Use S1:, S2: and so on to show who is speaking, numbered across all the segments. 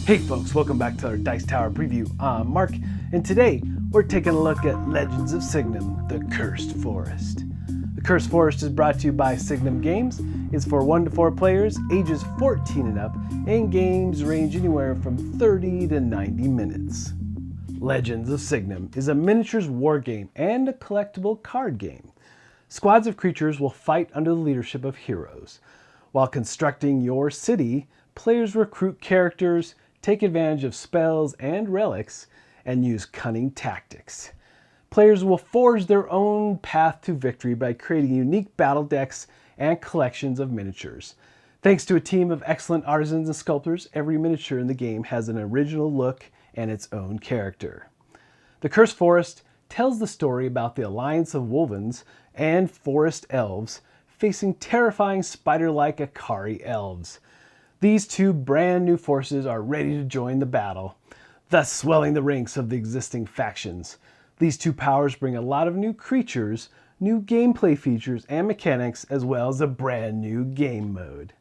S1: Hey folks, welcome back to our Dice Tower preview. I'm Mark, and today we're taking a look at Legends of Signum, the Cursed Forest. The Cursed Forest is brought to you by Signum Games. It's for 1 to 4 players, ages 14 and up, and games range anywhere from 30 to 90 minutes. Legends of Signum is a miniatures war game and a collectible card game. Squads of creatures will fight under the leadership of heroes. While constructing your city, players recruit characters, take advantage of spells and relics, and use cunning tactics. Players will forge their own path to victory by creating unique battle decks and collections of miniatures. Thanks to a team of excellent artisans and sculptors, every miniature in the game has an original look and its own character. The Cursed Forest tells the story about the alliance of Wolfens and forest elves facing terrifying spider-like Akkari Elves. These two brand new forces are ready to join the battle, thus swelling the ranks of the existing factions. These two powers bring a lot of new creatures, new gameplay features and mechanics, as well as a brand new game mode.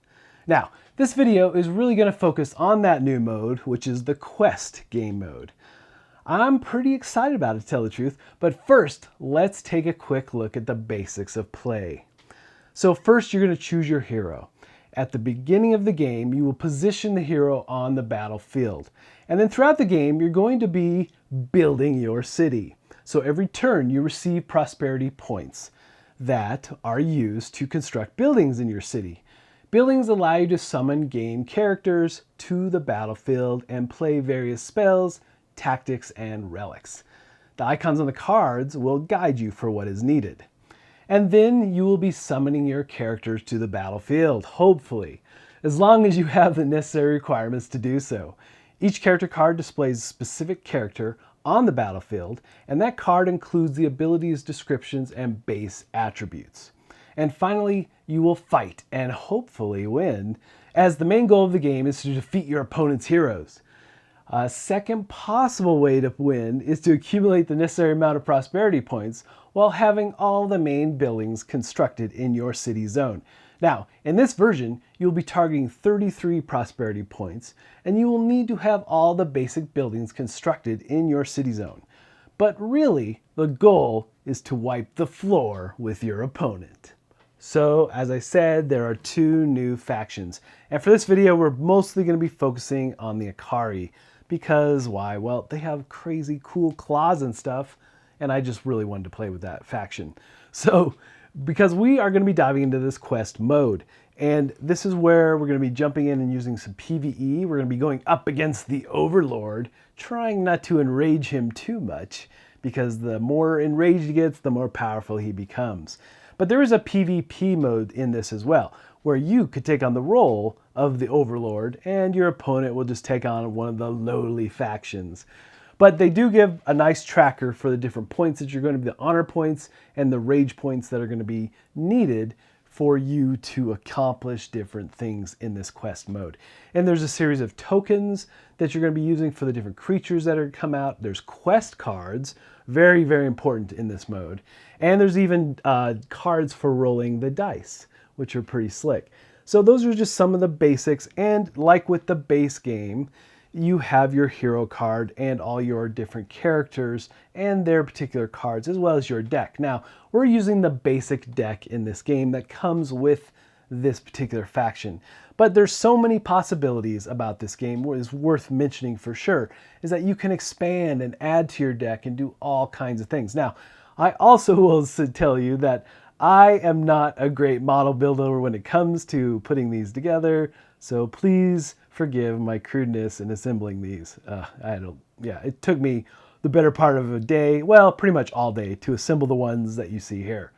S1: Now, this video is really going to focus on that new mode, which is the Quest game mode. I'm pretty excited about it, to tell the truth, but first, let's take a quick look at the basics of play. So first, you're going to choose your hero. At the beginning of the game, you will position the hero on the battlefield. And then throughout the game, you're going to be building your city. So every turn, you receive prosperity points that are used to construct buildings in your city. Buildings allow you to summon game characters to the battlefield and play various spells, tactics, and relics. The icons on the cards will guide you for what is needed. And then you will be summoning your characters to the battlefield, hopefully, as long as you have the necessary requirements to do so. Each character card displays a specific character on the battlefield, and that card includes the abilities, descriptions, and base attributes. And finally, you will fight and hopefully win, as the main goal of the game is to defeat your opponent's heroes. A second possible way to win is to accumulate the necessary amount of prosperity points while having all the main buildings constructed in your city zone. Now, in this version, you'll be targeting 33 prosperity points, and you will need to have all the basic buildings constructed in your city zone. But really, the goal is to wipe the floor with your opponent. So, as I said, there are two new factions. And for this video, we're mostly going to be focusing on the Akkari. Because why? Well, they have crazy cool claws and stuff, and I just really wanted to play with that faction. So, because we are going to be diving into this quest mode, and this is where we're going to be jumping in and using some PvE. We're going to be going up against the Overlord, trying not to enrage him too much, because the more enraged he gets, the more powerful he becomes. But there is a PvP mode in this as well, where you could take on the role of the Overlord and your opponent will just take on one of the lowly factions. But they do give a nice tracker for the different points that you're going to be, the honor points and the rage points that are going to be needed for you to accomplish different things in this quest mode. And there's a series of tokens that you're going to be using for the different creatures that are going to come out. There's quest cards, very, very important in this mode. And there's even cards for rolling the dice, which are pretty slick. So those are just some of the basics, and like with the base game, you have your hero card and all your different characters and their particular cards, as well as your deck. Now, we're using the basic deck in this game that comes with this particular faction. But there's so many possibilities about this game. What is worth mentioning for sure is that you can expand and add to your deck and do all kinds of things. Now, I also will tell you that I am not a great model builder when it comes to putting these together, so please forgive my crudeness in assembling these. It took me the better part of a day, well, pretty much all day, to assemble the ones that you see here.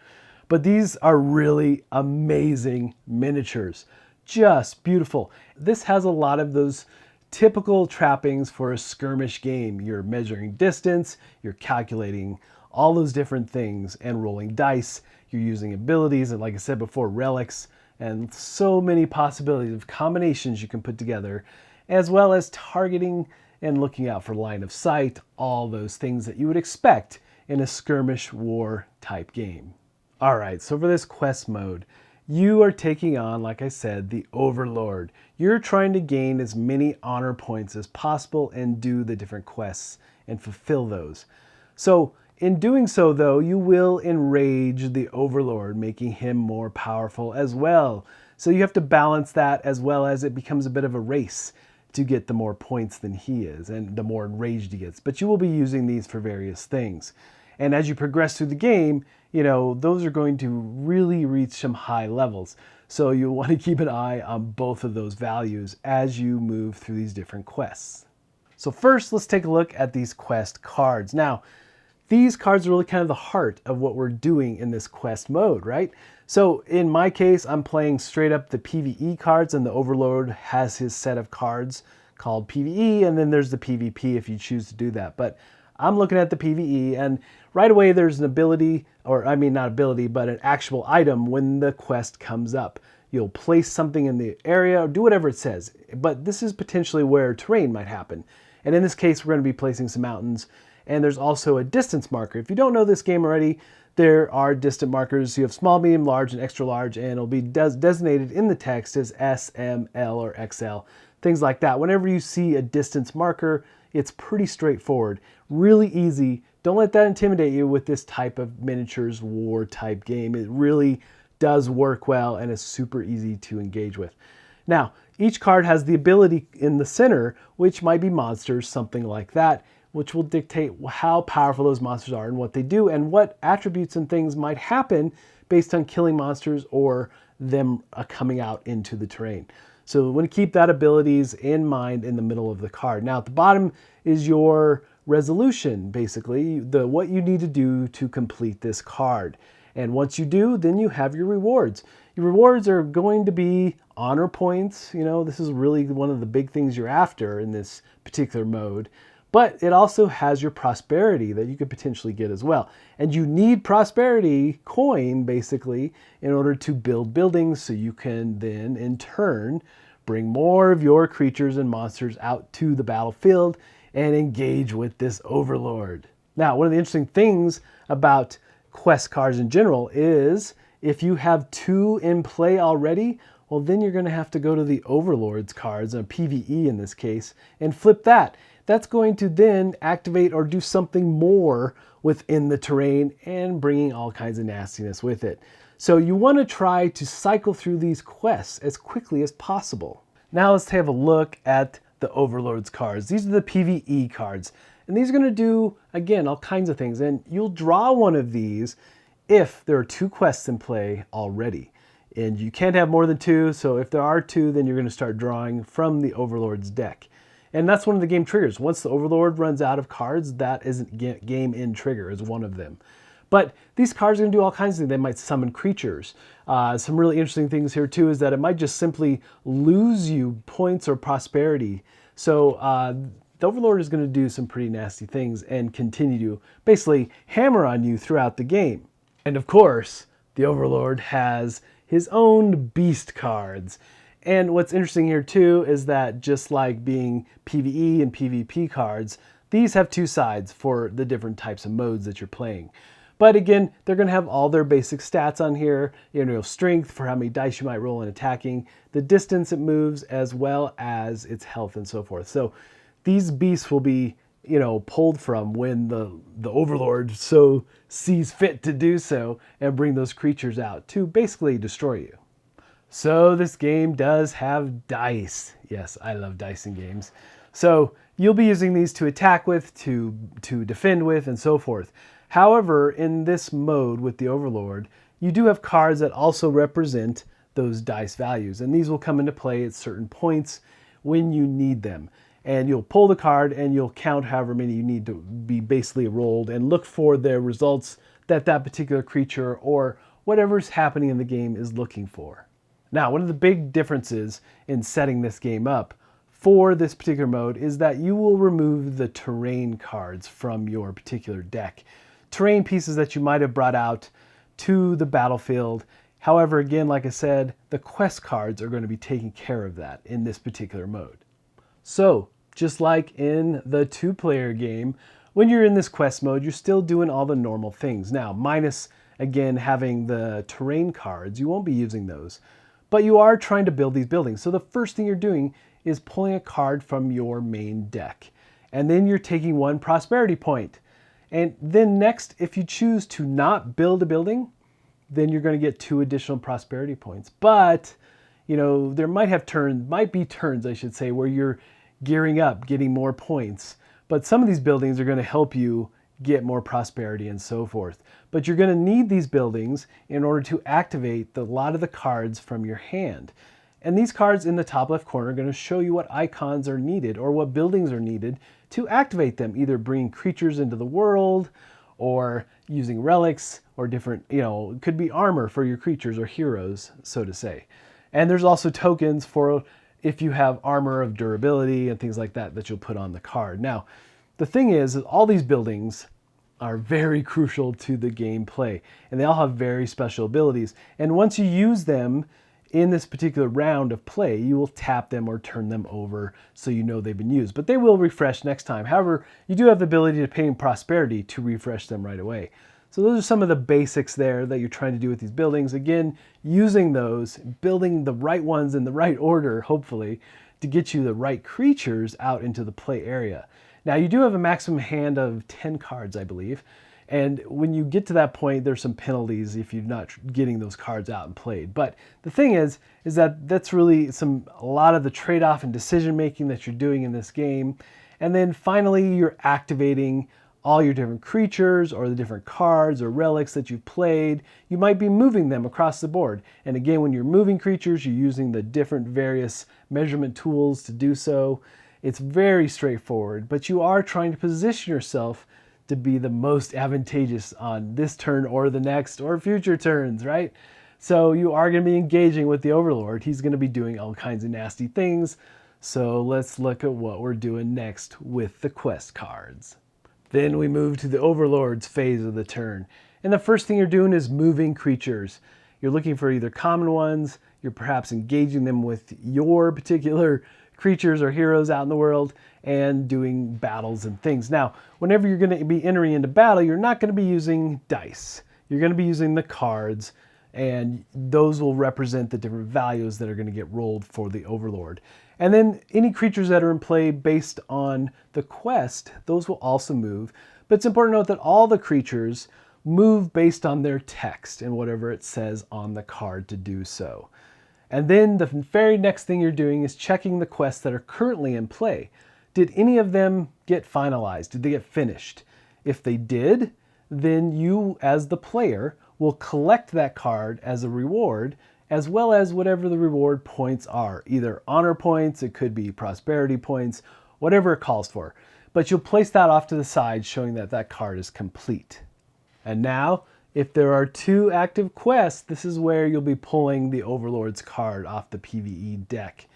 S1: But these are really amazing miniatures, just beautiful. This has a lot of those typical trappings for a skirmish game. You're measuring distance, you're calculating all those different things and rolling dice. You're using abilities and, like I said before, relics, and so many possibilities of combinations you can put together, as well as targeting and looking out for line of sight, all those things that you would expect in a skirmish war type game. All right, so for this quest mode, you are taking on, like I said, the Overlord. You're trying to gain as many honor points as possible and do the different quests and fulfill those. So in doing so, though, you will enrage the Overlord, making him more powerful as well. So you have to balance that, as well as it becomes a bit of a race to get the more points than he is and the more enraged he gets. But you will be using these for various things. And as you progress through the game, those are going to really reach some high levels. So you'll want to keep an eye on both of those values as you move through these different quests. So first, let's take a look at these quest cards. Now, these cards are really kind of the heart of what we're doing in this quest mode, right? So in my case, I'm playing straight up the PvE cards, and the Overlord has his set of cards called PvE, and then there's the PvP if you choose to do that. But I'm looking at the PvE, and right away there's an ability, or I mean not ability, but an actual item when the quest comes up. You'll place something in the area or do whatever it says, but this is potentially where terrain might happen. And in this case, we're going to be placing some mountains, and there's also a distance marker. If you don't know this game already, there are distant markers. You have small, medium, large, and extra large, and it'll be designated in the text as S, M, L, or XL, things like that. Whenever you see a distance marker, it's pretty straightforward, really easy. Don't let that intimidate you with this type of miniatures war type game. It really does work well and is super easy to engage with. Now, each card has the ability in the center, which might be monsters, something like that, which will dictate how powerful those monsters are and what they do and what attributes and things might happen based on killing monsters or them coming out into the terrain. So we want to keep that abilities in mind in the middle of the card. Now at the bottom is your resolution, basically, what you need to do to complete this card. And once you do, then you have your rewards. Your rewards are going to be honor points. This is really one of the big things you're after in this particular mode. But it also has your prosperity that you could potentially get as well. And you need prosperity coin, basically, in order to build buildings so you can then, in turn, bring more of your creatures and monsters out to the battlefield and engage with this Overlord. Now, one of the interesting things about quest cards in general is if you have 2 in play already, well, then you're going to have to go to the Overlord's cards, PvE in this case, and flip that. That's going to then activate or do something more within the terrain and bringing all kinds of nastiness with it. So you want to try to cycle through these quests as quickly as possible. Now let's have a look at the Overlord's cards. These are the PvE cards. And these are going to do, again, all kinds of things. And you'll draw one of these if there are 2 quests in play already. And you can't have more than 2, so if there are 2, then you're going to start drawing from the Overlord's deck. And that's one of the game triggers. Once the Overlord runs out of cards, that isn't game end trigger is one of them. But these cards are going to do all kinds of things. They might summon creatures. Some really interesting things here too is that it might just simply lose you points or prosperity. So the Overlord is going to do some pretty nasty things and continue to basically hammer on you throughout the game. And of course, the Overlord has his own beast cards. And what's interesting here too is that just like being PvE and PvP cards, these have 2 sides for the different types of modes that you're playing. But again, they're going to have all their basic stats on here, strength for how many dice you might roll in attacking, the distance it moves, as well as its health and so forth. So these beasts will be, pulled from when the Overlord so sees fit to do so and bring those creatures out to basically destroy you. So this game does have dice. Yes, I love dice in games. So you'll be using these to attack with, to defend with, and so forth. However, in this mode with the Overlord, you do have cards that also represent those dice values. And these will come into play at certain points when you need them. And you'll pull the card and you'll count however many you need to be basically rolled and look for the results that that particular creature or whatever's happening in the game is looking for. Now, one of the big differences in setting this game up for this particular mode is that you will remove the terrain cards from your particular deck. Terrain pieces that you might have brought out to the battlefield. However, again, like I said, the quest cards are going to be taking care of that in this particular mode. So, just like in the 2-player game, when you're in this quest mode, you're still doing all the normal things. Now, minus again, having the terrain cards, you won't be using those. But you are trying to build these buildings. So the first thing you're doing is pulling a card from your main deck. And then you're taking 1 prosperity point. And then next, if you choose to not build a building, then you're going to get 2 additional prosperity points. But, you know, there might be turns, I should say, where you're gearing up, getting more points. But some of these buildings are going to help you get more prosperity and so forth. But you're going to need these buildings in order to activate a lot of the cards from your hand. And these cards in the top left corner are going to show you what icons are needed or what buildings are needed to activate them, either bringing creatures into the world or using relics or different, you know, it could be armor for your creatures or heroes, so to say. And there's also tokens for if you have armor of durability and things like that that you'll put on the card. Now, the thing is that all these buildings are very crucial to the gameplay, and they all have very special abilities. And once you use them in this particular round of play, you will tap them or turn them over so you know they've been used. But they will refresh next time. However, you do have the ability to pay in prosperity to refresh them right away. So those are some of the basics there that you're trying to do with these buildings. Again, using those, building the right ones in the right order, hopefully, to get you the right creatures out into the play area. Now, you do have a maximum hand of 10 cards, I believe. And when you get to that point, there's some penalties if you're not getting those cards out and played. But the thing is that that's really a lot of the trade-off and decision-making that you're doing in this game. And then finally, you're activating all your different creatures or the different cards or relics that you've played. You might be moving them across the board. And again, when you're moving creatures, you're using the different various measurement tools to do so. It's very straightforward, but you are trying to position yourself to be the most advantageous on this turn or the next or future turns, right? So you are going to be engaging with the Overlord. He's going to be doing all kinds of nasty things. So let's look at what we're doing next with the quest cards. Then we move to the Overlord's phase of the turn. And the first thing you're doing is moving creatures. You're looking for either common ones, you're perhaps engaging them with your particular creatures or heroes out in the world and doing battles and things. Now, whenever you're going to be entering into battle, you're not going to be using dice. You're going to be using the cards, and those will represent the different values that are going to get rolled for the Overlord. And then any creatures that are in play based on the quest, those will also move. But it's important to note that all the creatures move based on their text and whatever it says on the card to do so. And then the very next thing you're doing is checking the quests that are currently in play. Did any of them get finalized? Did they get finished? If they did, then you as the player will collect that card as a reward, as well as whatever the reward points are. Either honor points, it could be prosperity points, whatever it calls for. But you'll place that off to the side, showing that that card is complete. And now, if there are 2 active quests, this is where you'll be pulling the Overlord's card off the PvE deck,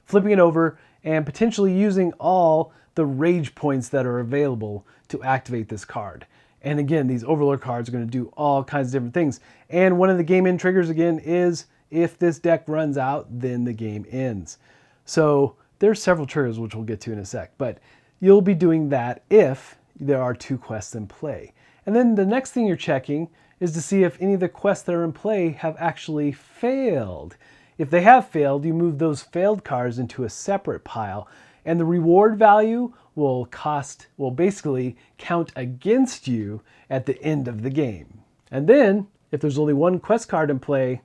S1: flipping it over, and potentially using all the rage points that are available to activate this card. And again, these Overlord cards are going to do all kinds of different things. And one of the game end triggers, again, is if this deck runs out, then the game ends. So there's several triggers, which we'll get to in a sec. But you'll be doing that if there are 2 quests in play. And then the next thing you're checking is to see if any of the quests that are in play have actually failed. If they have failed, you move those failed cards into a separate pile, and the reward value will basically count against you at the end of the game. And then, if there's only 1 quest card in play,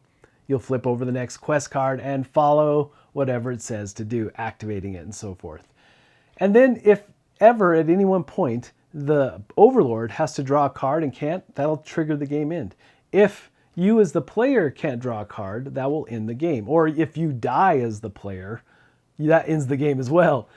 S1: you'll flip over the next quest card and follow whatever it says to do, activating it and so forth. And then if ever at any one point the Overlord has to draw a card and can't, that'll trigger the game end. If you as the player can't draw a card, that will end the game. Or if you die as the player, that ends the game as well.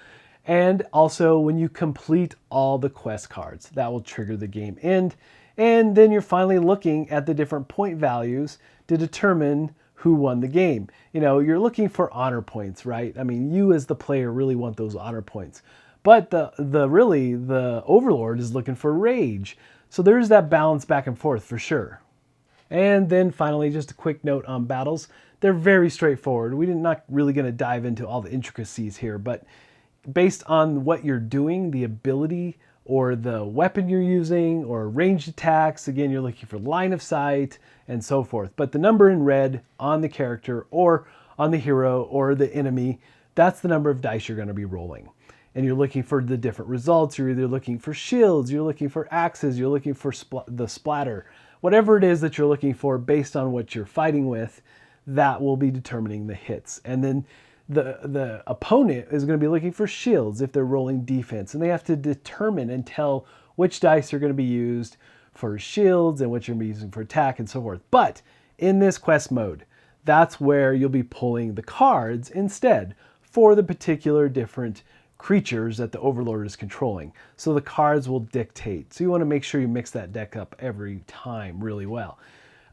S1: And also when you complete all the quest cards, that will trigger the game end. And then you're finally looking at the different point values to determine who won the game. You know, you're looking for honor points, right? I mean, you as the player really want those honor points. But the Overlord is looking for rage. So there's that balance back and forth for sure. And then finally, just a quick note on battles. They're very straightforward. We're not really going to dive into all the intricacies here, but based on what you're doing, the ability or the weapon you're using, or ranged attacks. Again, you're looking for line of sight and so forth. But the number in red on the character or on the hero or the enemy, that's the number of dice you're going to be rolling. And you're looking for the different results. You're either looking for shields, you're looking for axes, you're looking for the splatter. Whatever it is that you're looking for based on what you're fighting with, that will be determining the hits. And then the opponent is going to be looking for shields if they're rolling defense, and they have to determine and tell which dice are going to be used for shields and which you're going to be using for attack and so forth. But in this quest mode, that's where you'll be pulling the cards instead for the particular different creatures that the Overlord is controlling. So the cards will dictate. So you want to make sure you mix that deck up every time really well.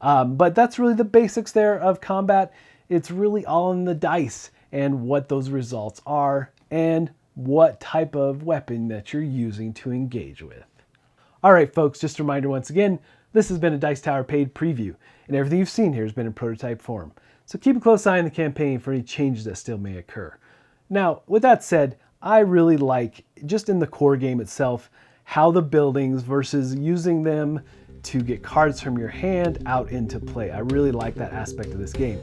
S1: But that's really the basics there of combat. It's really all in the dice and what those results are and what type of weapon that you're using to engage with. All right, folks, just a reminder once again, this has been a Dice Tower paid preview, and everything you've seen here has been in prototype form. So keep a close eye on the campaign for any changes that still may occur. Now, with that said, I really like, just in the core game itself, how the buildings versus using them to get cards from your hand out into play. I really like that aspect of this game.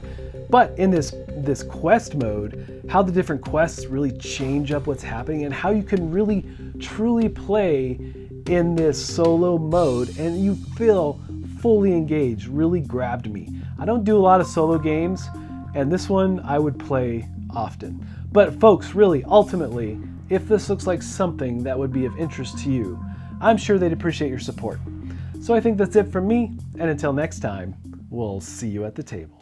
S1: But in this quest mode, how the different quests really change up what's happening and how you can really truly play in this solo mode and you feel fully engaged really grabbed me. I don't do a lot of solo games, and this one I would play often. But folks, really, ultimately, if this looks like something that would be of interest to you, I'm sure they'd appreciate your support. So I think that's it from me, and until next time, we'll see you at the table.